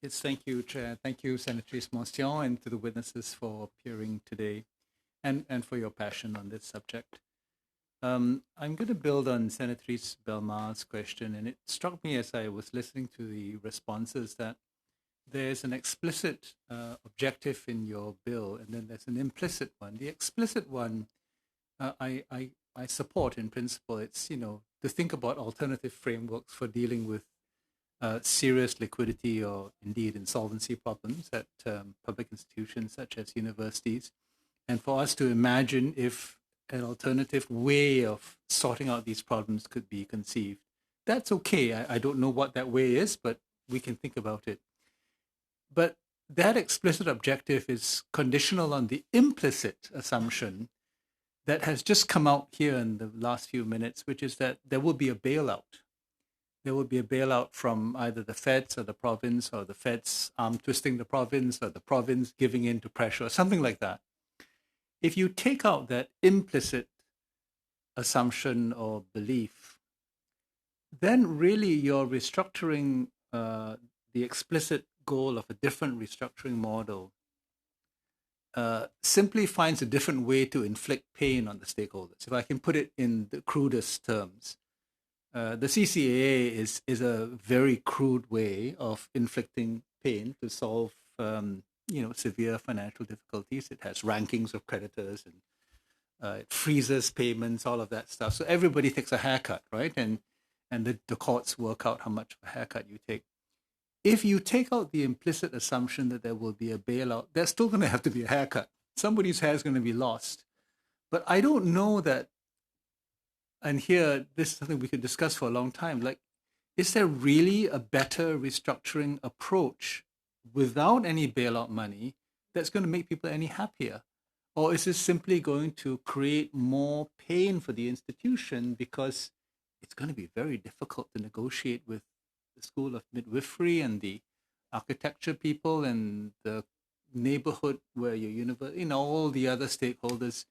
Yes, thank you, Chair. Thank you, Senator Moncion, and to the witnesses for appearing today and for your passion on this subject. I'm going to build on Senator Belmar's question, and it struck me as I was listening to the responses that there's an explicit objective in your bill, and then there's an implicit one. The explicit one, I support in principle. It's, to think about alternative frameworks for dealing with serious liquidity or indeed insolvency problems at public institutions such as universities, and for us to imagine if an alternative way of sorting out these problems could be conceived. That's okay. I don't know what that way is, but we can think about it. But that explicit objective is conditional on the implicit assumption that has just come out here in the last few minutes, which is that there will be a bailout. There will be a bailout from either the feds or the province, or the feds twisting the province, or the province giving in to pressure, or something like that. If you take out that implicit assumption or belief, then really you're restructuring the explicit goal of a different restructuring model simply finds a different way to inflict pain on the stakeholders. If I can put it in the crudest terms, the CCAA is a very crude way of inflicting pain to solve severe financial difficulties. It has rankings of creditors, and it freezes payments, all of that stuff. So everybody takes a haircut, right? And the courts work out how much of a haircut you take. If you take out the implicit assumption that there will be a bailout, there's still going to have to be a haircut. Somebody's hair is going to be lost. But I don't know that, and here, this is something we could discuss for a long time, like, is there really a better restructuring approach without any bailout money that's going to make people any happier? Or is this simply going to create more pain for the institution because it's going to be very difficult to negotiate with the School of Midwifery and the architecture people and the neighborhood where your university, all the other stakeholders,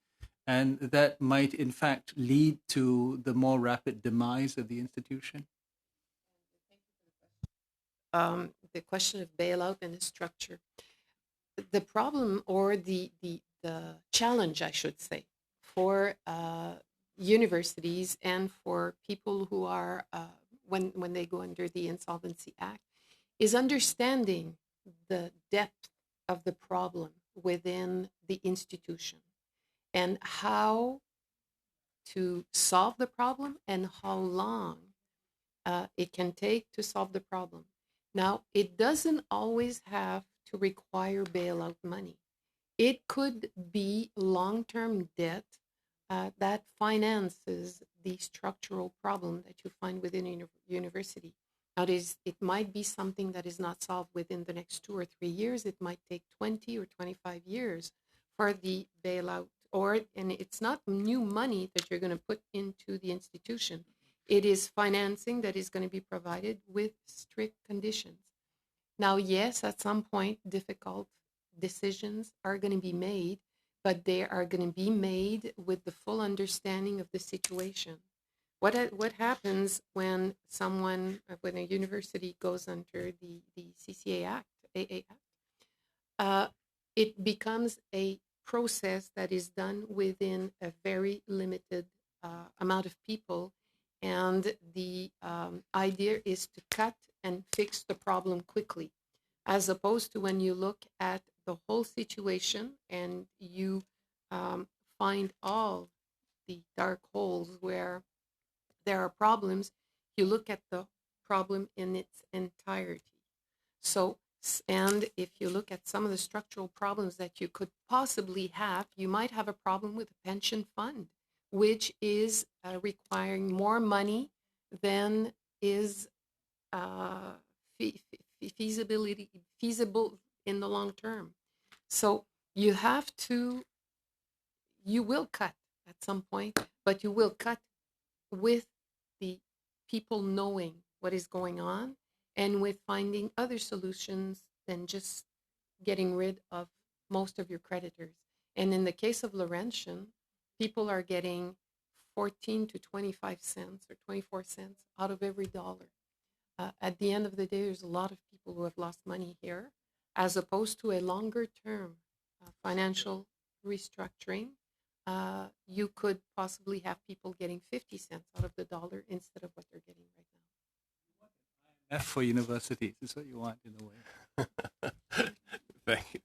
and that might in fact lead to the more rapid demise of the institution? The question of bailout and the structure. The problem, or the challenge, I should say, for universities and for people who are, when they go under the Insolvency Act, is understanding the depth of the problem within the institution and how to solve the problem and how long it can take to solve the problem. Now, it doesn't always have to require bailout money. It could be long-term debt that finances the structural problem that you find within a university. Now, it might be something that is not solved within the next 2 or 3 years. It might take 20 or 25 years for the bailout, and it's not new money that you're going to put into the institution. It is financing that is going to be provided with strict conditions. Now, yes, at some point, difficult decisions are going to be made, but they are going to be made with the full understanding of the situation. What happens when when a university goes under the CCA Act, AA Act? It becomes a process that is done within a very limited amount of people, and the idea is to cut and fix the problem quickly, as opposed to when you look at the whole situation and you find all the dark holes where there are problems, you look at the problem in its entirety. So, and if you look at some of the structural problems that you could possibly have, you might have a problem with a pension fund, which is requiring more money than is feasible in the long term. So you will cut at some point, but you will cut with the people knowing what is going on and with finding other solutions than just getting rid of most of your creditors. And in the case of Laurentian, people are getting 14 to 25 cents or 24 cents out of every dollar. At the end of the day, there's a lot of people people who have lost money here, as opposed to a longer term financial restructuring. You could possibly have people getting 50 cents out of the dollar instead of what they're getting right now. F for universities is what you want in a way. Thank you.